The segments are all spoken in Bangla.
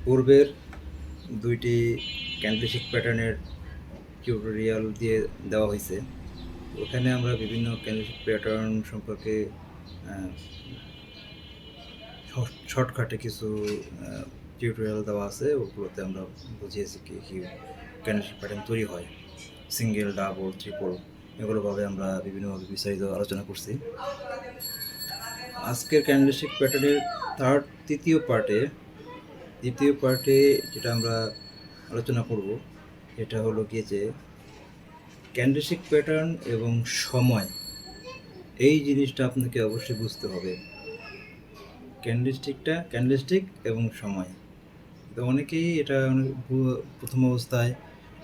পূর্বের দুইটি ক্যান্ডেলস্টিক প্যাটার্নের টিউটোরিয়াল দিয়ে দেওয়া হয়েছে। ওখানে আমরা বিভিন্ন ক্যান্ডেলস্টিক প্যাটার্ন সম্পর্কে শর্টকাটে কিছু টিউটোরিয়াল দেওয়া আছে, ওগুলোতে আমরা বুঝিয়েছি কি কী ক্যান্ডেলস্টিক প্যাটার্ন তৈরি হয়, সিঙ্গেল, ডাবল, ট্রিপল, এগুলোভাবে আমরা বিভিন্নভাবে বিস্তারিত আলোচনা করছি। আজকের ক্যান্ডেলস্টিক প্যাটার্নের তৃতীয় পার্টে যেটা আমরা আলোচনা করব এটা হলো কি যে ক্যান্ডেলস্টিক প্যাটার্ন এবং সময়, এই জিনিসটা আপনাকে অবশ্যই বুঝতে হবে। ক্যান্ডেলস্টিক এবং সময়, তো অনেকেই এটা প্রথম অবস্থায়,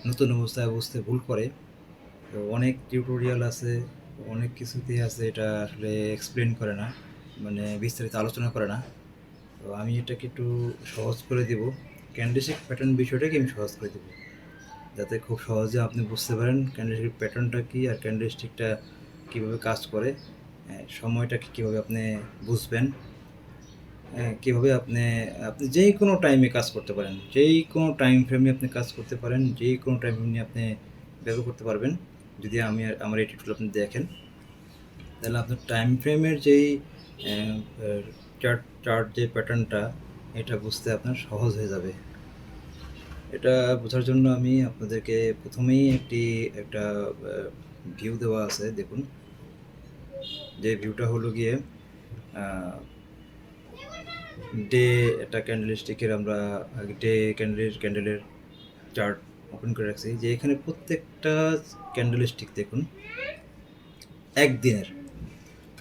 নতুন অবস্থায় বুঝতে ভুল করে। তো অনেক টিউটোরিয়াল আছে, অনেক কিছুতেই আছে, এটা আসলে এক্সপ্লেন করে না, মানে বিস্তারিত আলোচনা করে না। তো আমি এটাকে একটু সহজ করে দেব, ক্যান্ডেলস্টিক প্যাটার্ন বিষয়টাকে আমি সহজ করে দেব, যাতে খুব সহজে আপনি বুঝতে পারেন ক্যান্ডেলস্টিক প্যাটার্নটা কী আর ক্যান্ডেলস্টিকটা কীভাবে কাজ করে, সময়টাকে কীভাবে আপনি বুঝবেন, কীভাবে আপনি যে কোনো টাইমে কাজ করতে পারেন, যেই কোনো টাইম ফ্রেমে আপনি কাজ করতে পারেন, যেই কোনো টাইম ফ্রেম নিয়ে আপনি ব্যবহার করতে পারবেন। যদি আমার এই টিউটোরিয়াল আপনি দেখেন, তাহলে আপনার টাইম ফ্রেমের যেই চার্ট যে প্যাটার্নটা, এটা বুঝতে আপনার সহজ হয়ে যাবে। এটা বোঝার জন্য আমি আপনাদেরকে প্রথমেই একটা ভিউ দেওয়া আছে, দেখুন। যে ভিউটা হলো গিয়ে ডে, একটা ক্যান্ডেলস্টিকের আমরা ডে ক্যান্ডেলের চার্ট ওপেন করে রাখছি, যে এখানে প্রত্যেকটা ক্যান্ডেলস্টিক দেখুন একদিনের,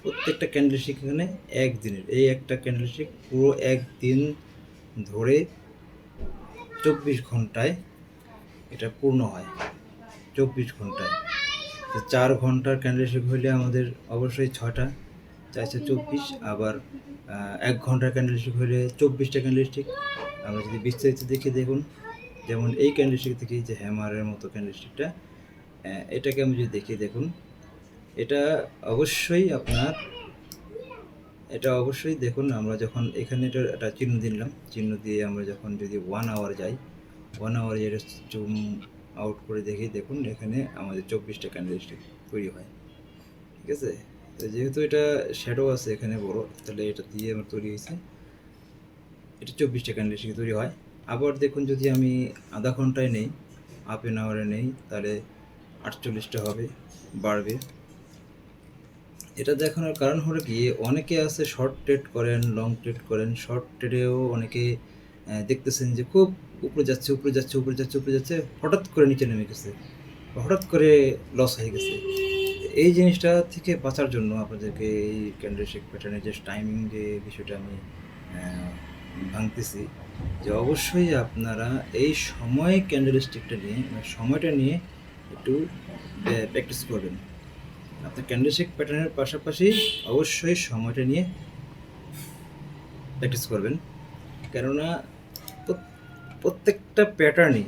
প্রত্যেকটা ক্যান্ডেলস্টিক এখানে একদিনের, এই একটা ক্যান্ডেলস্টিক পুরো একদিন ধরে 24 ঘন্টায় এটা পূর্ণ হয়। 24 ঘন্টায় 4 ঘন্টার ক্যান্ডেলস্টিক হইলে আমাদের অবশ্যই 6টা, 424, আবার 1 ঘন্টার ক্যান্ডেলস্টিক হইলে 24টা ক্যান্ডেলস্টিক। আমরা যদি বিস্তারিত দেখে দেখুন, যেমন এই ক্যান্ডেলস্টিক থেকে যে হ্যামারের মতো ক্যান্ডেলস্টিকটা, এটাকে আমি যদি দেখি, দেখুন এটা অবশ্যই দেখুন, আমরা যখন এখানে একটা চিহ্ন দিলাম, চিহ্ন দিয়ে আমরা যখন যদি 1 আওয়ার যাই, 1 আওয়ারে এটা জুম আউট করে দেখি, দেখুন এখানে আমাদের 24টা ক্যান্ডেলস্টিক তৈরি হয়। ঠিক আছে, তো যেহেতু এটা শ্যাডো আছে এখানে বড়, তাহলে এটা দিয়ে আমার তৈরি হয়েছে, এটা 24টা ক্যান্ডেলস্টিক তৈরি হয়। আবার দেখুন, যদি আমি আধা ঘন্টায় নেই, হাফ এন আওয়ারে নেই, তাহলে 48টা হবে, বাড়বে। এটা দেখানোর কারণ হলো কি, অনেকে আছে শর্ট ট্রেড করেন, লং ট্রেড করেন। শর্ট ট্রেডেও অনেকে দেখতেছেন যে খুব উপরে যাচ্ছে, হঠাৎ করে নিচে নেমে গেছে, হঠাৎ করে লস হয়ে গেছে। এই জিনিসটা থেকে বাঁচার জন্য আপনাদেরকে এই ক্যান্ডেলস্টিক প্যাটার্নের যে টাইমিং, যে বিষয়টা আমি ভাঙতেছি, যে অবশ্যই আপনারা এই সময় ক্যান্ডেলস্টিকটা নিয়ে, সময়টা নিয়ে একটু প্র্যাকটিস করবেন। আপনার ক্যান্ডেলস্টিক প্যাটার্নের পাশাপাশি অবশ্যই সময়টা নিয়ে প্র্যাকটিস করবেন, কেননা প্রত্যেকটা প্যাটার্নই,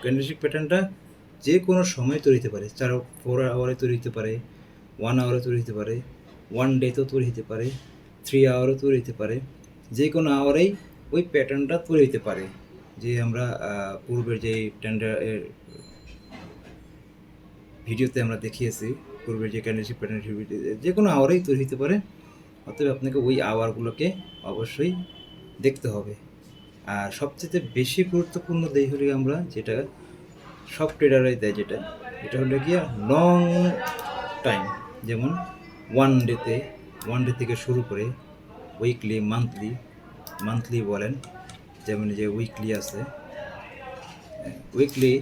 ক্যান্ডেলস্টিক প্যাটার্নটা যে কোনো সময় তৈরি হতে পারে। 4 আওয়ারে তৈরি হতে পারে, 1 আওয়ারে তৈরি হতে পারে, 1 ডেতেও তৈরি হতে পারে, 3 আওয়ারও তৈরি হতে পারে। যে কোনো আওয়ারেই ওই প্যাটার্নটা তৈরি হতে পারে। যে আমরা পূর্বের যে ভিডিওতে আমরা দেখিয়েছি, পূর্বের যে ক্যান্ডেলস্টিক প্যাটার্ন যে কোনো আওয়ারেই তৈরি হতে পারে। অতএব আপনাকে ওই আওয়ারগুলোকে অবশ্যই দেখতে হবে। আর সবচেয়ে বেশি গুরুত্বপূর্ণ দেই হলে আমরা, যেটা সব ট্রেডাররাই দেয়, এটা হলো গিয়ে লং টাইম। যেমন 1 ডে থেকে শুরু করে উইকলি, মান্থলি বলেন, যেমন যে উইকলি আছে, উইকলি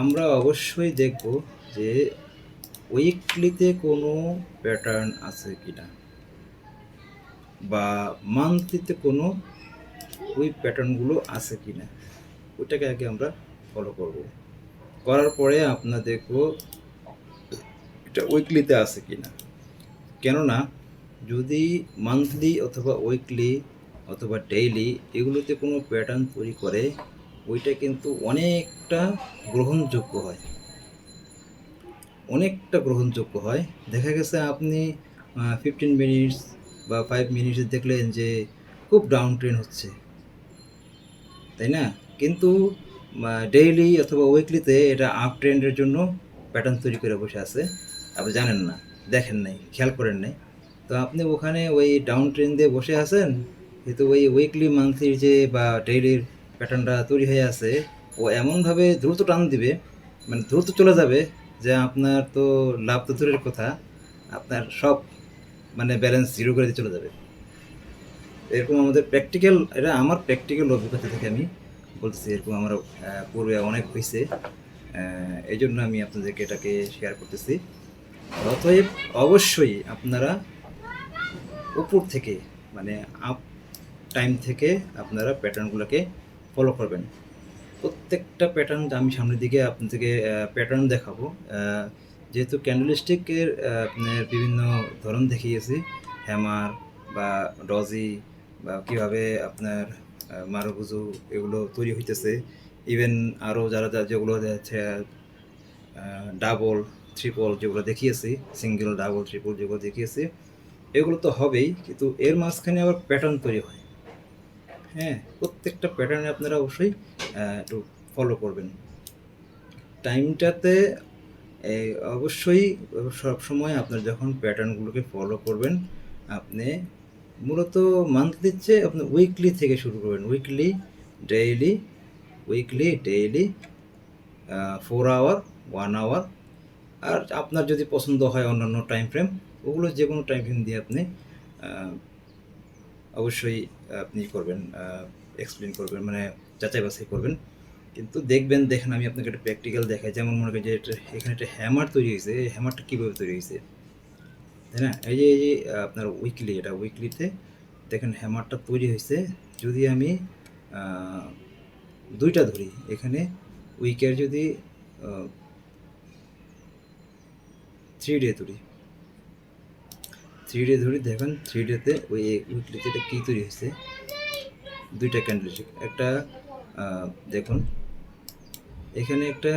আমরা অবশ্যই দেখব যে উইকলিতে কোনো প্যাটার্ন আছে কিনা, বা মান্থলিতে কোনো ওই প্যাটার্নগুলো আছে কিনা, ওইটাকে আগে আমরা ফলো করব। করার পরে আপনার দেখব এটা উইকলিতে আছে কিনা। কেননা যদি মান্থলি অথবা উইকলি অথবা ডেইলি এগুলোতে কোনো প্যাটার্ন তৈরি করে, ওইটা কিন্তু অনেকটা গ্রহণযোগ্য হয়। দেখা গেছে আপনি 15 মিনিটস বা 5 মিনিটস দেখলেন যে খুব ডাউন ট্রেন্ড হচ্ছে, তাই না? কিন্তু ডেইলি অথবা উইকলিতে এটা আপ ট্রেন্ডের জন্য প্যাটার্ন তৈরি করে বসে আছে। আপনি জানেন না, দেখেন নাই, খেয়াল করেন নাই। তো আপনি ওখানে ওই ডাউন ট্রেন্ড দিয়ে বসে আছেন, কিন্তু ওই উইকলি মান্থলির যে বা ডেইলির প্যাটার্নটা তৈরি হয়ে আছে, ও এমনভাবে দ্রুত টান দিবে, মানে দ্রুত চলে যাবে, যে আপনার তো লাভ তো দূরের কথা, আপনার সব মানে ব্যালেন্স জিরো করে দিয়ে চলে যাবে। এরকম আমাদের প্র্যাকটিক্যাল, এটা আমার প্র্যাকটিক্যাল অভিজ্ঞতা থেকে আমি বলতেছি, এরকম আমার পূর্বে অনেক হয়েছে। এই জন্য আমি আপনাদেরকে এটাকে শেয়ার করতেছি। অতএব অবশ্যই আপনারা উপর থেকে, মানে আপ টাইম থেকে আপনারা প্যাটার্নগুলোকে ফলো করবেন। প্রত্যেকটা প্যাটার্ন আমি সামনের দিকে আপনাদেরকে প্যাটার্ন দেখাবো। যেহেতু ক্যান্ডেলস্টিকের আপনার বিভিন্ন ধরন দেখিয়েছি, হ্যামার বা ডজি বা কীভাবে আপনার মারুগুজু এগুলো তৈরি হইতেছে, ইভেন আরও যারা যেগুলো হচ্ছে ডাবল ট্রিপল যেগুলো দেখিয়েছি, সিঙ্গেল ডাবল ট্রিপল যেগুলো দেখিয়েছি, এগুলো তো হবেই, কিন্তু এর মাঝখানে আবার প্যাটার্ন তৈরি হয়। হ্যাঁ, প্রত্যেকটা প্যাটার্নে আপনারা অবশ্যই একটু ফলো করবেন। টাইমটাতে অবশ্যই সবসময় আপনার যখন প্যাটার্নগুলোকে ফলো করবেন, আপনি মূলত মান্থলির চেয়ে আপনি উইকলি থেকে শুরু করবেন। Weekly, daily, weekly, daily, 4 hour, 1 hour, আর আপনার যদি পছন্দ হয় অন্যান্য টাইম ফ্রেম, ওগুলো যে কোনো টাইম ফ্রেম দিয়ে আপনি অবশ্যই আপনি করবেন, এক্সপ্লেন করবেন, মানে যাচাই বাছাই করবেন। কিন্তু দেখেন আমি আপনাকে একটা প্র্যাকটিক্যাল দেখাই। যেমন মনে করেন যে এখানে একটা হ্যামার তৈরি হয়েছে, এই হ্যামারটা কীভাবে তৈরি হয়েছে, তাই না? এই যে আপনার উইকলি, এটা উইকলিতে দেখেন হ্যামারটা তৈরি হয়েছে। যদি আমি দুইটা ধরি, এখানে উইকের যদি 3 ডে ধরি, 3 ডে ধরি, দেখেন 3 ডেতে ওই উইকলিতে এটা কী তৈরি হয়েছে, দুইটা ক্যান্ডেলস্টিক। একটা দেখুন এখানে একটা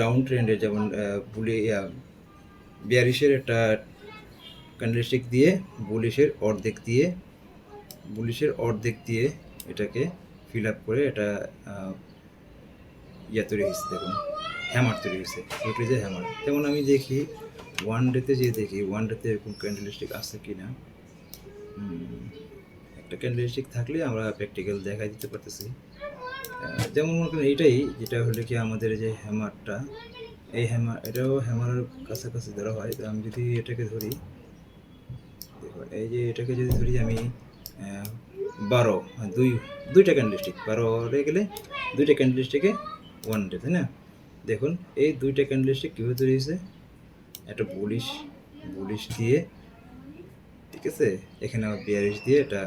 ডাউন ট্রেন্ডের, যেমন বিয়ারিশের একটা ক্যান্ডেলস্টিক দিয়ে বুলিশের অর্ধেক দিয়ে এটাকে ফিল আপ করে এটা তৈরি হয়েছে। দেখুন হ্যামার তৈরি হয়েছে, উইকলিতে হ্যামার। যেমন আমি দেখি ওয়ান ডেতে এরকম ক্যান্ডেলস্টিক আছে কি না। একটা ক্যান্ডেলস্টিক থাকলে আমরা প্র্যাকটিক্যাল দেখাই দিতে পারতেছি। যেমন মনে করেন এইটাই, যেটা হলে কি আমাদের যে হ্যামারটা, এই হ্যামার, এটাও হ্যামারের কাছাকাছি ধরা হয়। তো আমি যদি এটাকে ধরি, দেখুন এই যে এটাকে যদি ধরি আমি 12, দুইটা ক্যান্ডেলস্টিক 12 হয়ে গেলে দুইটা ক্যান্ডেলস্টিকে 1 ডে, তাই না? দেখুন এই দুইটা ক্যান্ডেলস্টিক কীভাবে তৈরি হয়েছে, একটা বুলিশ দিয়ে, ঠিক আছে, এখানে আবার বিয়ারিশ দিয়ে এটা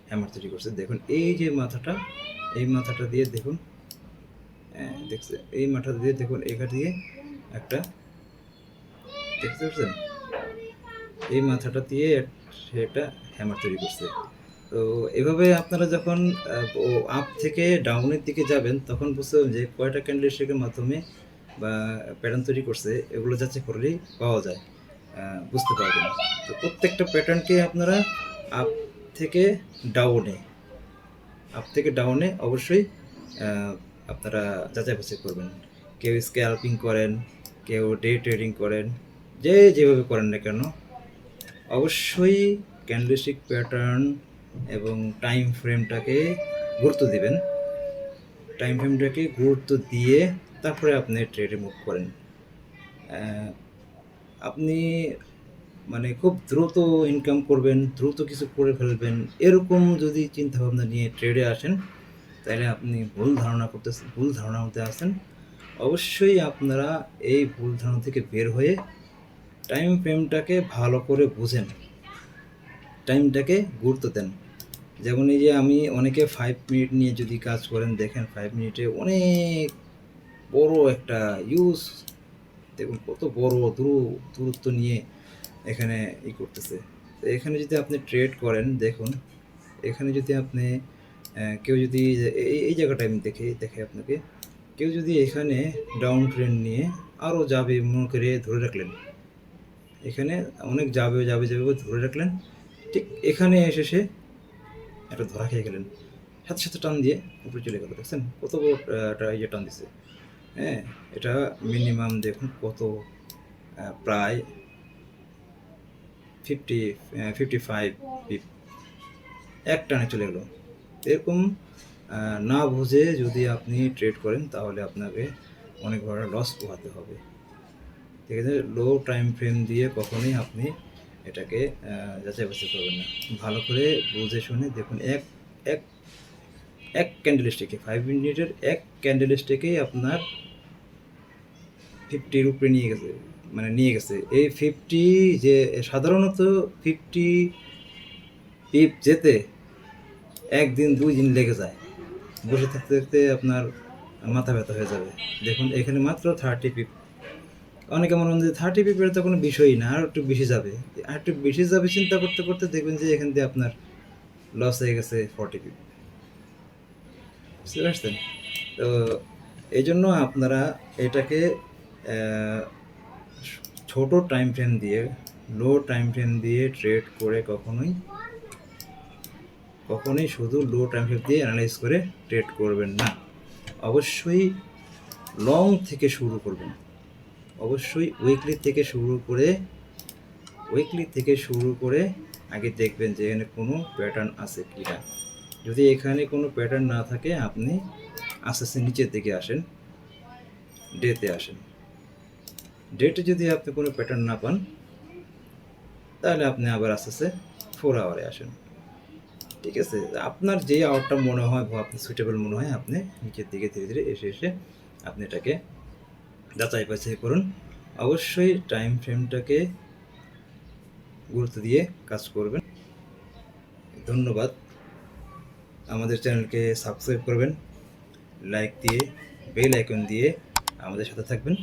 হ্যামার তৈরি করছে। দেখুন এই যে মাথাটা, এই মাথাটা দিয়ে দেখুন, দেখছে এই মাথাটা দিয়ে দেখুন, এখান দিয়ে একটা, দেখতে পাচ্ছেন, এই মাথাটা দিয়ে সেটা হ্যামার তৈরি করছে। তো এভাবে আপনারা যখন আপ থেকে ডাউনের দিকে যাবেন, তখন বুঝতে যে কয়টা ক্যান্ডেলস্টিকের মাধ্যমে বা প্যাটার্ন তৈরি করছে, এগুলো যাচাই করলেই পাওয়া যায়, বুঝতে পারবেন। তো প্রত্যেকটা প্যাটার্নকে আপনারা আপ থেকে ডাউনে অবশ্যই আপনারা যাচাই বাছাই করবেন। কেউ স্ক্যাল্পিং করেন, কেউ ডে ট্রেডিং করেন, যেভাবে করেন না কেন, অবশ্যই ক্যান্ডেলস্টিক প্যাটার্ন এবং টাইম ফ্রেমটাকে গুরুত্ব দিবেন। টাইম ফ্রেমটাকে গুরুত্ব দিয়ে তারপরে আপনি ট্রেডে মুভ করেন। আপনি মানে খুব দ্রুত ইনকাম করবেন, দ্রুত কিছু করে ফেলবেন, এরকম যদি চিন্তাভাবনা নিয়ে ট্রেডে আসেন, তাহলে আপনি ভুল ধারণার মধ্যে আছেন। অবশ্যই আপনারা এই ভুল ধারণা থেকে বের হয়ে টাইম ফ্রেমটাকে ভালো করে বুঝেন, টাইমটাকে গুরুত্ব দেন। যেমন এই যে আমি অনেকে 5 মিনিট নিয়ে যদি কাজ করেন, দেখেন 5 মিনিটে অনেক বড় একটা দেখুন কত বড় দূরত্ব নিয়ে এখানে করতেছে। তো এখানে যদি আপনি ট্রেড করেন, দেখুন এখানে যদি আপনি কেউ যদি এই জায়গাটা আমি দেখে আপনাকে, কেউ যদি এখানে ডাউন ট্রেন্ড নিয়ে আরও যাবে মনে করে ধরে রাখলেন, এখানে অনেক যাবে ধরে রাখলেন, ঠিক এখানে এসে সে একটা ধরা খেয়ে গেলেন। সাথে সাথে টান দিয়ে উপরে চলে গেল, দেখছেন কত বড় একটা ইয়ে টান দিছে। হ্যাঁ, এটা মিনিমাম দেখুন কত, প্রায় 55 পিপ এক টানে চলে গেলো। এরকম না বুঝে যদি আপনি ট্রেড করেন তাহলে আপনাকে অনেক বড় লস পোহাতে হবে। ঠিক আছে, লো টাইম ফ্রেম দিয়ে কখনোই আপনি এটাকে যাচাই বাছাই করবেন না। ভালো করে বুঝে শুনে দেখুন, এক এক এক ক্যান্ডেল স্টিকে 5 মিনিটের এক ক্যান্ডেল স্টিকেই আপনার 50-র উপরে নিয়ে গেছে, মানে নিয়ে গেছে। এই 50 যে সাধারণত 50 পিপ যেতে 1 দিন 2 দিন লেগে যায়, বসে থাকতে থাকতে আপনার মাথা ব্যথা হয়ে যাবে। দেখুন এখানে মাত্র 30 পিপ। অনেকে মনে হয় যে 30 পিপের তো কোনো বিষয়ই না, আর একটু বেশি যাবে, আর একটু বেশি যাবে চিন্তা করতে করতে দেখবেন যে এখান দিয়ে আপনার লস হয়ে গেছে 40 পিপ। বুঝতে পারছেন? তো এই জন্য আপনারা এটাকে ছোট টাইম ফ্রেম দিয়ে, লো টাইম ফ্রেম দিয়ে ট্রেড করে কখনোই শুধু লো টাইম ফ্রেম দিয়ে অ্যানালাইজ করে ট্রেড করবেন না। অবশ্যই লং থেকে শুরু করবেন। অবশ্যই উইকলি থেকে শুরু করে আগে দেখবেন যে এখানে কোনো প্যাটার্ন আছে কিনা। যদি এখানে কোনো প্যাটার্ন না থাকে আপনি আস্তে আস্তে নিচের দিকে আসেন, ডেতে আসেন। ডেটে যদি আপনি কোনো প্যাটার্ন না পান তাহলে আপনি আবার আস্তে আস্তে 4 আওয়ারে আসেন। ঠিক আছে, আপনার যে আওয়ারটা মনে হয় বা আপনি সুইটেবল মনে হয় আপনি নিচের দিকে ধীরে ধীরে এসে আপনি এটাকে যাচাই বাছাই করুন। অবশ্যই টাইম ফ্রেমটাকে গুরুত্ব দিয়ে কাজ করবেন। ধন্যবাদ। আমাদের চ্যানেলকে সাবস্ক্রাইব করবেন, লাইক দিয়ে বেল আইকন দিয়ে আমাদের সাথে থাকবেন।